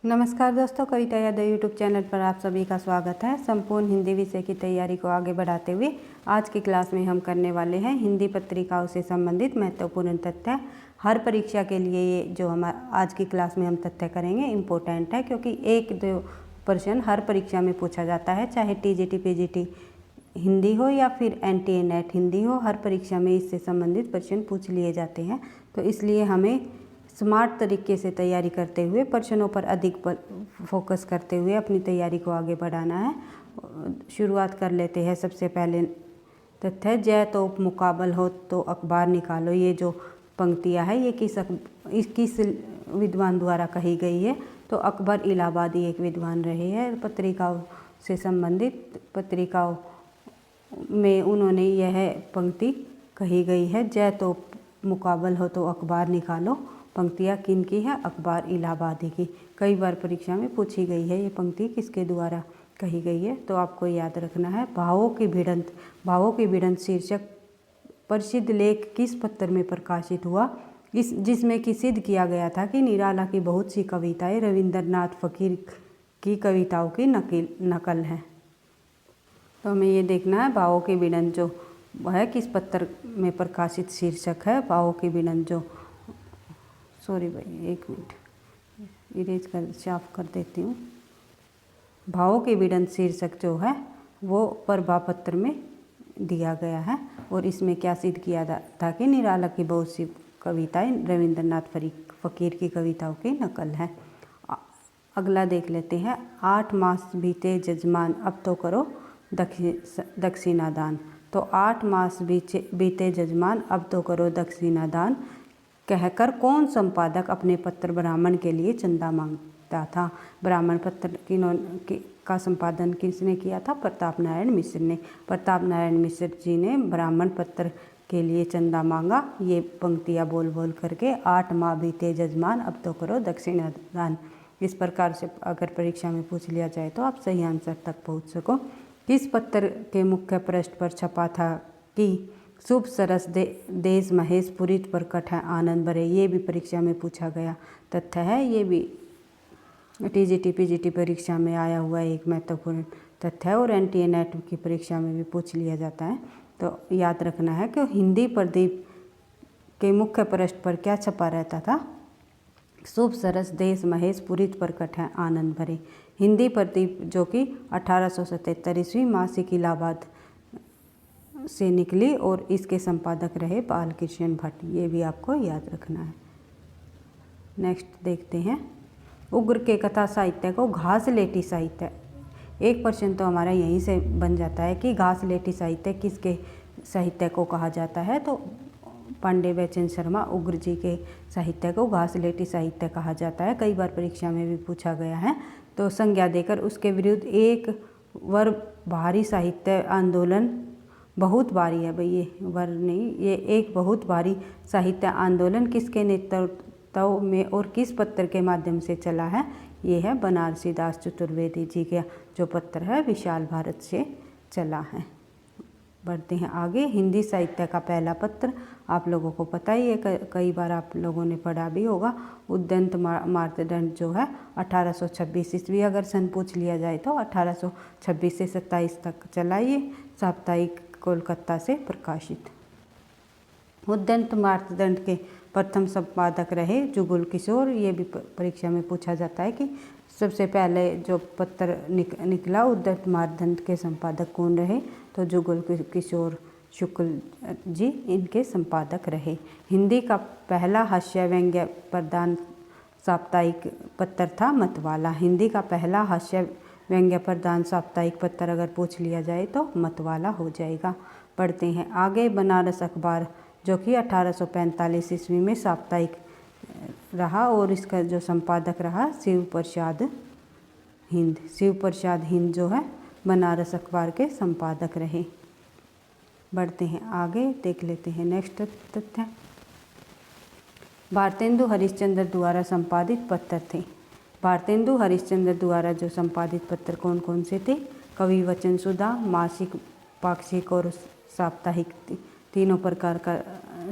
नमस्कार दोस्तों, कविता Yadav YouTube channel पर आप सभी का स्वागत है। संपूर्ण हिंदी विषय की तैयारी को आगे बढ़ाते हुए आज की क्लास में हम करने वाले हैं हिंदी पत्रिकाओं से संबंधित महत्वपूर्ण तथ्य। हर परीक्षा के लिए ये जो हम आज की क्लास में हम तथ्य करेंगे इम्पोर्टेंट है, क्योंकि 1-2 प्रश्न हर परीक्षा में पूछा जाता है, चाहे टीजीटी पीजीटी हिंदी हो या फिर एनटीए नेट हिंदी हो। हर परीक्षा में इससे संबंधित प्रश्न पूछ लिए जाते हैं, तो इसलिए हमें स्मार्ट तरीके से तैयारी करते हुए प्रश्नों पर अधिक फोकस करते हुए अपनी तैयारी को आगे बढ़ाना है। शुरुआत कर लेते हैं। सबसे पहले तथ्य, जय तोप मुकाबल हो तो अखबार निकालो। ये जो पंक्तियाँ है ये किस विद्वान द्वारा कही गई है? तो अकबर इलाहाबादी एक विद्वान रहे हैं। पत्रिकाओं से संबंधित पत्रिकाओं में उन्होंने यह पंक्ति कही गई है, जय तोप मुकाबल हो तो अखबार निकालो। पंक्तियाँ किन की है? अकबर इलाहाबादी की। कई बार परीक्षा में पूछी गई है ये पंक्ति किसके द्वारा कही गई है, तो आपको याद रखना है। भावों की भिड़ंत। भावों की भिड़ंत शीर्षक प्रसिद्ध लेख किस पत्र में प्रकाशित हुआ? जिसमें कि सिद्ध किया गया था कि निराला की बहुत सी कविताएं रविंद्रनाथ फकीर की कविताओं की नकल है। तो हमें ये देखना है भावों की भिड़ंत जो है किस पत्र में प्रकाशित शीर्षक है। भावों की भिड़ंत जो सॉरी भाई, एक मिनट इरेज कर साफ कर देती हूँ। भावों की भिड़ंत शीर्षक जो है वो प्रभा पत्र में दिया गया है, और इसमें क्या सिद्ध किया था कि निराला की बहुत सी कविताएं रविंद्रनाथ फकीर की कविताओं की नकल है। अगला देख लेते हैं। 8 मास बीते जजमान अब तो करो दक्षिणादान। तो 8 मास बीते जजमान अब तो करो दक्षिणादान कहकर कौन संपादक अपने पत्र ब्राह्मण के लिए चंदा मांगता था? ब्राह्मण पत्र का संपादन किसने किया था? प्रताप नारायण मिश्र ने। प्रताप नारायण मिश्र जी ने ब्राह्मण पत्र के लिए चंदा मांगा। ये पंक्तियाँ बोल बोल करके 8 माह बीते जजमान अब तो करो दक्षिणादान। इस प्रकार से अगर परीक्षा में पूछ लिया जाए तो आप सही आंसर तक पहुँच सको। किस पत्र के मुख्य पृष्ठ पर छपा था कि शुभ सरस देश महेश पुरीत प्रकट है आनंद भरे? ये भी परीक्षा में पूछा गया तथ्य है। ये भी टीजीटी पीजीटी परीक्षा में आया हुआ एक महत्वपूर्ण तथ्य है, और एनटीए नेट की परीक्षा में भी पूछ लिया जाता है। तो याद रखना है कि हिंदी प्रदीप के मुख्य पृष्ठ पर क्या छपा रहता था? शुभ सरस देश महेश पुरीत प्रकट है आनंद भरे। हिंदी प्रदीप जो कि 1877 ईस्वी मासिक इलाहाबाद से निकली, और इसके संपादक रहे बालकृष्ण भट्ट। ये भी आपको याद रखना है। नेक्स्ट देखते हैं। उग्र के कथा साहित्य को घासलेटी साहित्य। एक प्रश्न तो हमारा यहीं से बन जाता है कि घासलेटी साहित्य किसके साहित्य को कहा जाता है? तो पांडे बैचन शर्मा उग्र जी के साहित्य को घासलेटी साहित्य कहा जाता है। कई बार परीक्षा में भी पूछा गया है। तो संज्ञा देकर उसके विरुद्ध एक वर्ग भारी साहित्य आंदोलन, बहुत भारी है भाई, ये वर्ग नहीं, ये एक बहुत भारी साहित्य आंदोलन किसके नेतृत्व में और किस पत्र के माध्यम से चला है? ये है बनारसी दास चतुर्वेदी जी का जो पत्र है विशाल भारत से चला है। बढ़ते हैं आगे। हिंदी साहित्य का पहला पत्र आप लोगों को पता ही है, कई बार आप लोगों ने पढ़ा भी होगा। उद्यंत मार्तंड जो है 1826 ईस्वी अगर सन पूछ लिया जाए तो 1826 से 27 तक चला। ये साप्ताहिक कोलकाता से प्रकाशित। उद्यंत मार्तंड के प्रथम संपादक रहे जुगल किशोर। ये भी परीक्षा में पूछा जाता है कि सबसे पहले जो पत्र निकला उद्यंत मार्तंड के संपादक कौन रहे? तो जुगल किशोर शुक्ल जी इनके संपादक रहे। हिंदी का पहला हास्य व्यंग्य प्रदान साप्ताहिक पत्र था मतवाला। हिंदी का पहला हास्य व्यंग्य प्रदान साप्ताहिक पत्र अगर पूछ लिया जाए तो मतवाला हो जाएगा। पढ़ते हैं आगे। बनारस अखबार जो कि 1845 ईस्वी में साप्ताहिक रहा, और इसका जो संपादक रहा शिव प्रसाद हिंद। शिव प्रसाद हिंद जो है बनारस अखबार के संपादक रहे। बढ़ते हैं आगे, देख लेते हैं नेक्स्ट तथ्य। भारतेंदु हरिश्चंद्र द्वारा संपादित पत्र थे। भारतेंदु हरिश्चंद्र द्वारा जो संपादित पत्र कौन कौन से थे? कवि वचन सुधा, मासिक, पाक्षिक और साप्ताहिक, तीनों प्रकार का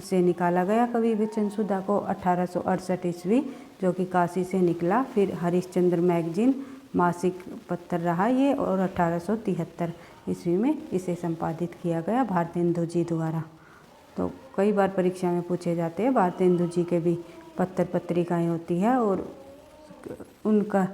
से निकाला गया। कवि वचन सुधा को 1868 ईस्वी जो कि काशी से निकला। फिर हरिश्चंद्र मैगजीन मासिक पत्र रहा ये, और 1873 ईस्वी में इसे संपादित किया गया भारतेंदु जी द्वारा। तो कई बार परीक्षा में पूछे जाते हैं, भारतेंदु जी के भी पत्र पत्रिकाएँ होती है और उनका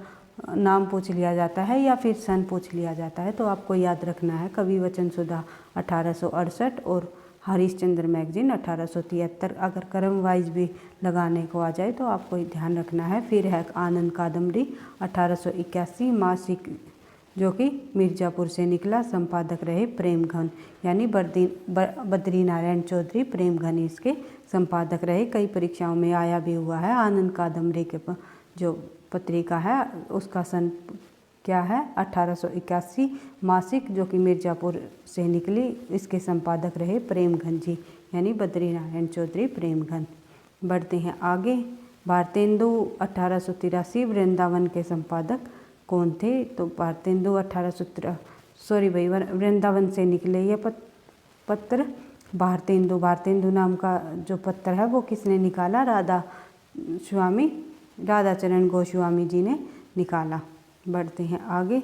नाम पूछ लिया जाता है या फिर सन पूछ लिया जाता है। तो आपको याद रखना है, कवि वचन सुधा 1868 और हरिश्चंद्र मैगजीन 1873। अगर क्रम वाइज भी लगाने को आ जाए तो आपको ध्यान रखना है। फिर है आनंद कादम्बरी 1881 मासिक, जो कि मिर्ज़ापुर से निकला। संपादक रहे प्रेमघन, यानी बद्री नारायण चौधरी प्रेमघन इसके संपादक रहे। कई परीक्षाओं में आया भी हुआ है। आनंद कादम्बरी के जो पत्रिका है उसका सन क्या है, 1881 मासिक, जो कि मिर्ज़ापुर से निकली। इसके संपादक रहे प्रेमघन जी, यानी बद्री नारायण चौधरी प्रेमघन। बढ़ते हैं आगे। भारतेंदु 1883 वृंदावन के संपादक कौन थे? तो भारतेंदु 1813 वृंदावन से निकले ये पत्र। भारतेंदु नाम का जो पत्र है वो किसने निकाला? राधाचरण गोस्वामी जी ने निकाला। बढ़ते हैं आगे।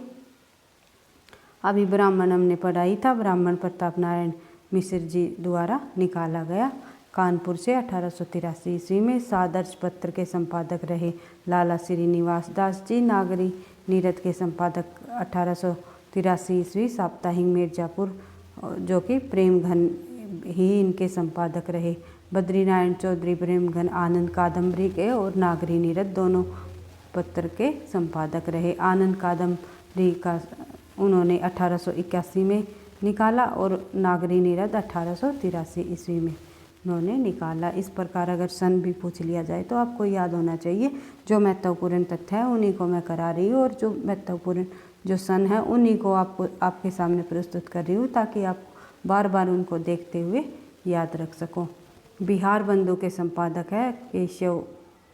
अभी ब्राह्मण हमने पढ़ाई था, ब्राह्मण प्रताप नारायण मिश्र जी द्वारा निकाला गया कानपुर से 1883 ईस्वी में। सादर्श पत्र के संपादक रहे लाला श्रीनिवास दास जी। नागरी नीरद के संपादक 1883 ईस्वी। साप्ताहिक मिर्ज़ापुर, जो कि प्रेमघन ही इनके संपादक रहे। बद्रीनारायण चौधरी प्रेमघन आनंद कादम्बरी के और नागरी नीरद दोनों पत्र के संपादक रहे। आनंद कादम्बरी का उन्होंने 1881 में निकाला और नागरी नीरद 1883 ईस्वी में उन्होंने निकाला। इस प्रकार अगर सन भी पूछ लिया जाए तो आपको याद होना चाहिए। जो महत्वपूर्ण तथ्य है उन्हीं को मैं करा रही हूँ, और जो महत्वपूर्ण जो सन है उन्हीं को आपके सामने प्रस्तुत कर रही हूँ, ताकि आप बार बार उनको देखते हुए याद रख सको। बिहार बंधु के संपादक है केशव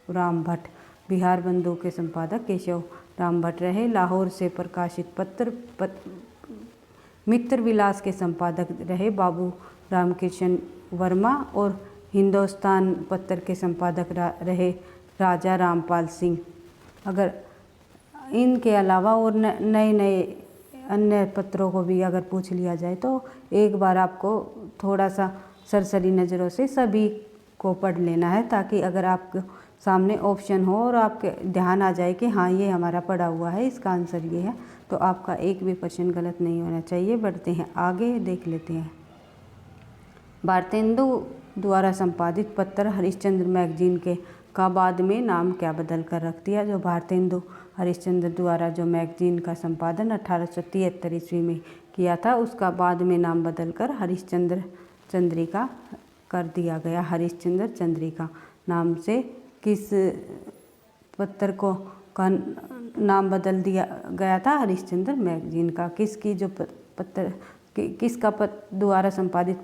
राम भट्ट। बिहार बंधु के संपादक केशव राम भट्ट रहे। लाहौर से प्रकाशित पत्र मित्र विलास के संपादक रहे बाबू रामकृष्ण वर्मा, और हिंदुस्तान पत्र के संपादक रहे राजा रामपाल सिंह। अगर इनके अलावा और नए अन्य पत्रों को भी अगर पूछ लिया जाए तो एक बार आपको थोड़ा सा सरसरी नज़रों से सभी को पढ़ लेना है, ताकि अगर आपके सामने ऑप्शन हो और आपके ध्यान आ जाए कि हाँ ये हमारा पढ़ा हुआ है, इसका आंसर ये है, तो आपका एक भी प्रश्न गलत नहीं होना चाहिए। बढ़ते हैं आगे, देख लेते हैं। भारतेंदु द्वारा संपादित पत्र हरिश्चंद्र मैगजीन के का बाद में नाम क्या बदल कर रख दिया? जो भारतेंदु हरिश्चंद्र द्वारा जो मैगजीन का संपादन 1873 ईस्वी में किया था, उसका बाद में नाम बदलकर हरिश्चंद्र चंद्रिका कर दिया गया। हरिश्चंद्र चंद्रिका नाम से किस पत्र को का नाम बदल दिया गया था? हरिश्चंद्र मैगजीन का। किसकी जो पत्र किसका द्वारा संपादित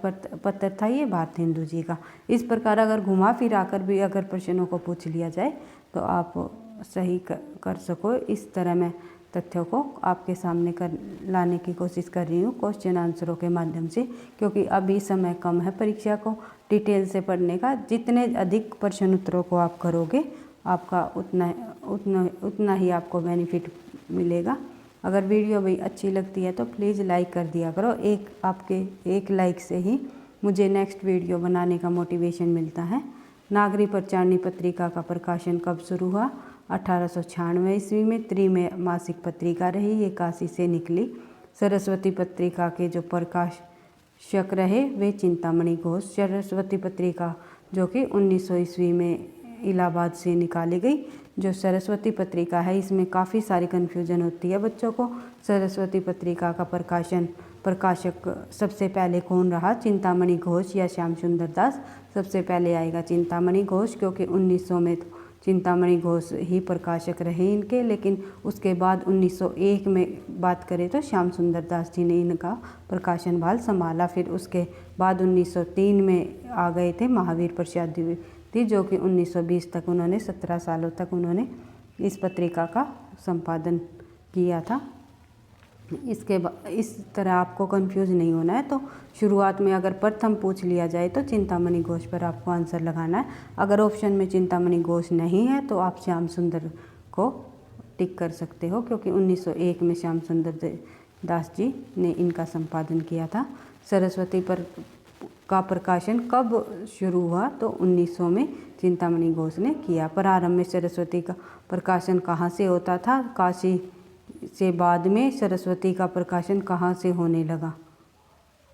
पत्र था? ये भारतेंदु जी का। इस प्रकार अगर घुमा फिरा कर भी अगर प्रश्नों को पूछ लिया जाए तो आप सही कर सको। इस तरह मैं तथ्यों को आपके सामने लाने की कोशिश कर रही हूँ क्वेश्चन आंसरों के माध्यम से, क्योंकि अभी समय कम है परीक्षा को डिटेल से पढ़ने का। जितने अधिक प्रश्न उत्तरों को आप करोगे आपका उतना ही आपको बेनिफिट मिलेगा। अगर वीडियो भी अच्छी लगती है तो प्लीज़ लाइक कर दिया करो। आपके एक लाइक से ही मुझे नेक्स्ट वीडियो बनाने का मोटिवेशन मिलता है। नागरी प्रचारणी पत्रिका का प्रकाशन कब शुरू हुआ? 1896 ईस्वी में। त्रिमेय मासिक पत्रिका रही, ये काशी से निकली। सरस्वती पत्रिका के जो प्रकाशक रहे वे चिंतामणि घोष। सरस्वती पत्रिका जो कि 1900 ईस्वी में इलाहाबाद से निकाली गई। जो सरस्वती पत्रिका है इसमें काफ़ी सारी कन्फ्यूजन होती है बच्चों को। सरस्वती पत्रिका का प्रकाशक सबसे पहले कौन रहा? चिंतामणि घोष या श्याम सुंदर दास? सबसे पहले आएगा चिंतामणि घोष, क्योंकि 1900 में तो चिंतामणि घोष ही प्रकाशक रहे इनके। लेकिन उसके बाद 1901 में बात करें तो श्याम सुंदर दास जी ने इनका प्रकाशन भार संभाला। फिर उसके बाद 1903 में आ गए थे महावीर प्रसाद द्विवेदी, जो कि 1920 तक उन्होंने 17 सालों तक उन्होंने इस पत्रिका का संपादन किया था। इस तरह आपको कंफ्यूज नहीं होना है। तो शुरुआत में अगर प्रथम पूछ लिया जाए तो चिंतामणि घोष पर आपको आंसर लगाना है। अगर ऑप्शन में चिंतामणि घोष नहीं है तो आप श्याम सुंदर को टिक कर सकते हो, क्योंकि 1901 में श्याम सुंदर दास जी ने इनका संपादन किया था। सरस्वती पर का प्रकाशन कब शुरू हुआ? तो 1900 में चिंतामणि घोष ने किया। प्रारंभ में सरस्वती का प्रकाशन कहाँ से होता था? काशी से। बाद में सरस्वती का प्रकाशन कहाँ से होने लगा?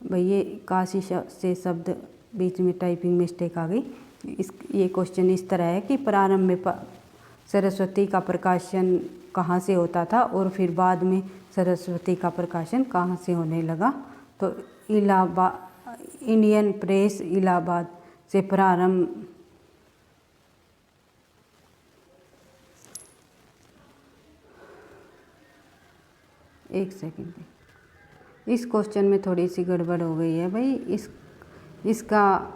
भाई ये काशी से शब्द बीच में टाइपिंग मिस्टेक आ गई। ये क्वेश्चन इस तरह है कि प्रारंभ में सरस्वती का प्रकाशन कहाँ से होता था और फिर बाद में सरस्वती का प्रकाशन कहाँ से होने लगा? तो इलाहाबाद, इंडियन प्रेस इलाहाबाद से प्रारंभ। एक सेकंड, इस क्वेश्चन में थोड़ी सी गड़बड़ हो गई है भाई। इसका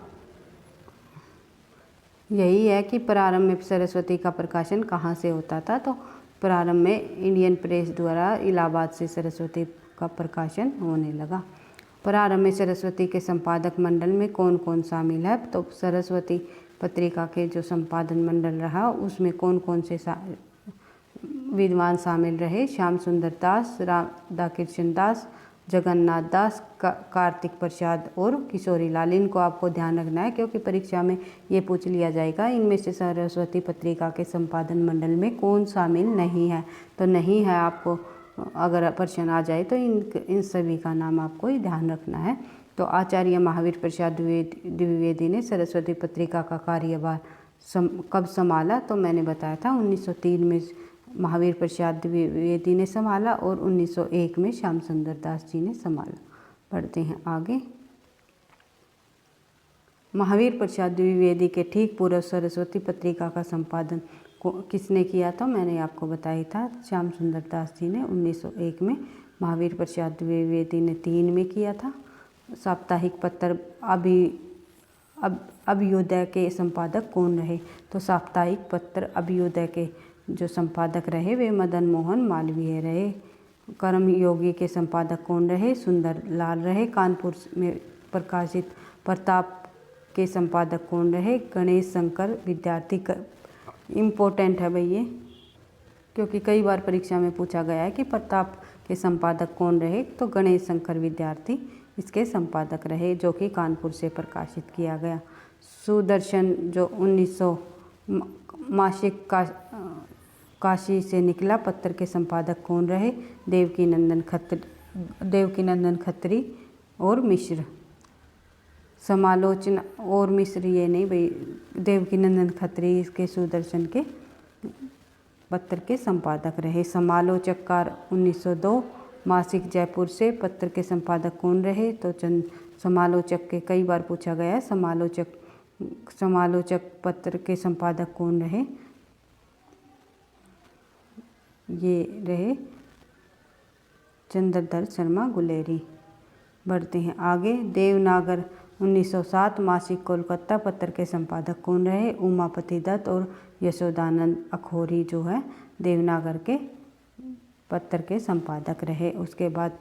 यही है कि प्रारंभ में सरस्वती का प्रकाशन कहाँ से होता था? तो प्रारंभ में इंडियन प्रेस द्वारा इलाहाबाद से सरस्वती का प्रकाशन होने लगा। प्रारंभ में सरस्वती के संपादक मंडल में कौन कौन शामिल है? तो सरस्वती पत्रिका के जो संपादन मंडल रहा उसमें कौन कौन से विद्वान शामिल रहे? श्याम सुंदर दास, राधाकृष्ण दास, जगन्नाथ दास, कार्तिक प्रसाद और किशोरी लाल। इनको आपको ध्यान रखना है क्योंकि परीक्षा में ये पूछ लिया जाएगा इनमें से सरस्वती पत्रिका के संपादन मंडल में कौन शामिल नहीं है। तो नहीं है, आपको अगर प्रश्न आ जाए तो इन सभी का नाम आपको ही ध्यान रखना है। तो आचार्य महावीर प्रसाद द्विवेदी ने सरस्वती पत्रिका का कार्यभार कब संभाला? तो मैंने बताया था 1903 में महावीर प्रसाद द्विवेदी ने संभाला और 1901 में श्याम सुंदर दास जी ने संभाला। पढ़ते हैं आगे। महावीर प्रसाद द्विवेदी के ठीक पूर्व सरस्वती पत्रिका का संपादन किसने किया? तो मैंने आपको बताया था श्याम सुंदर दास जी ने 1901 में। महावीर प्रसाद द्विवेदी ने 3 में किया था। साप्ताहिक पत्र अभ्युदय के संपादक कौन रहे? तो साप्ताहिक पत्र अभ्युदय के जो संपादक रहे वे मदन मोहन मालवीय रहे। कर्मयोगी के संपादक कौन रहे? सुंदर लाल रहे। कानपुर में प्रकाशित प्रताप के संपादक कौन रहे? गणेश शंकर विद्यार्थी। इम्पोर्टेंट है भाई ये, क्योंकि कई बार परीक्षा में पूछा गया है कि प्रताप के संपादक कौन रहे? तो गणेश शंकर विद्यार्थी इसके संपादक रहे, जो कि कानपुर से प्रकाशित किया गया। सुदर्शन जो 1900 मासिक काशी से निकला पत्र के संपादक कौन रहे? देवकीनंदन खत्री और मिश्र। समालोचना और मिश्र ये नहीं भाई, देवकीनंदन खत्री इसके सुदर्शन के पत्र के संपादक रहे। समालोचककार 1902 मासिक जयपुर से पत्र के संपादक कौन रहे? तो समालोचक के कई बार पूछा गया है। समालोचक पत्र के संपादक कौन रहे? ये रहे चंद्रधर शर्मा गुलेरी। बढ़ते हैं आगे। देवनागर 1907 मासिक कोलकाता पत्र के संपादक कौन रहे? उमापति दत्त और यशोदानंद अखौरी जो है देवनागर के पत्र के संपादक रहे। उसके बाद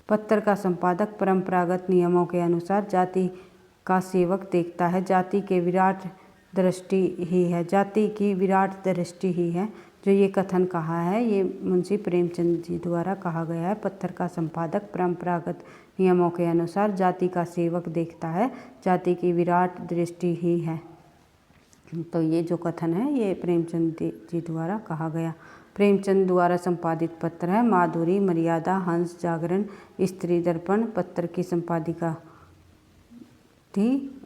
पत्र का संपादक परंपरागत नियमों के अनुसार जाति का सेवक देखता है। जाति की विराट दृष्टि ही है। जो ये कथन कहा है ये मुंशी प्रेमचंद जी द्वारा कहा गया है। पत्र का संपादक परंपरागत नियमों के अनुसार जाति का सेवक देखता है, जाति की विराट दृष्टि ही है। तो ये जो कथन है ये प्रेमचंद जी द्वारा कहा गया। प्रेमचंद द्वारा संपादित पत्र है माधुरी, मर्यादा, हंस, जागरण, स्त्री दर्पण। पत्र की संपादिका थी,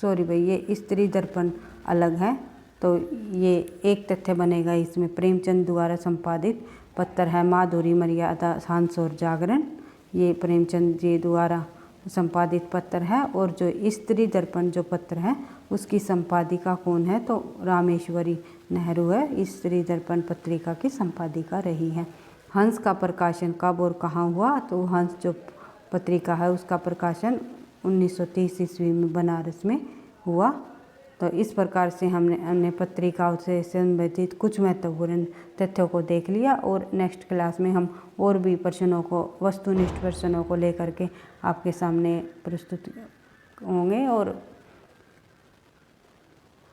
सॉरी भाई ये स्त्री दर्पण अलग है, तो ये एक तथ्य बनेगा इसमें। प्रेमचंद द्वारा संपादित पत्र है माधुरी, मर्यादा, हंस और जागरण। ये प्रेमचंद जी द्वारा संपादित पत्र है। और जो स्त्री दर्पण जो पत्र है उसकी संपादिका कौन है? तो रामेश्वरी नेहरू है, स्त्री दर्पण पत्रिका की संपादिका रही है। हंस का प्रकाशन कब और कहाँ हुआ? तो हंस जो पत्रिका है उसका प्रकाशन 1930 ईस्वी में बनारस में हुआ। तो इस प्रकार से हमने पत्रिकाओं से संबंधित कुछ महत्वपूर्ण तथ्यों को देख लिया और नेक्स्ट क्लास में हम और भी प्रश्नों को, वस्तुनिष्ठ प्रश्नों को लेकर के आपके सामने प्रस्तुत होंगे। और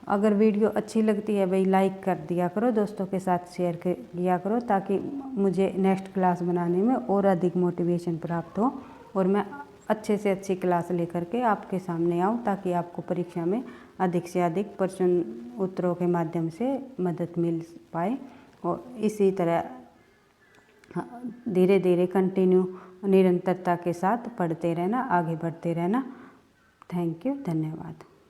अगर वीडियो अच्छी लगती है भाई लाइक कर दिया करो, दोस्तों के साथ शेयर किया करो, ताकि मुझे नेक्स्ट क्लास बनाने में और अधिक मोटिवेशन प्राप्त हो और मैं अच्छे से अच्छी क्लास लेकर के आपके सामने आऊँ, ताकि आपको परीक्षा में अधिक से अधिक प्रश्न उत्तरों के माध्यम से मदद मिल पाए। और इसी तरह धीरे धीरे कंटिन्यू निरंतरता के साथ पढ़ते रहना, आगे बढ़ते रहना। थैंक यू, धन्यवाद।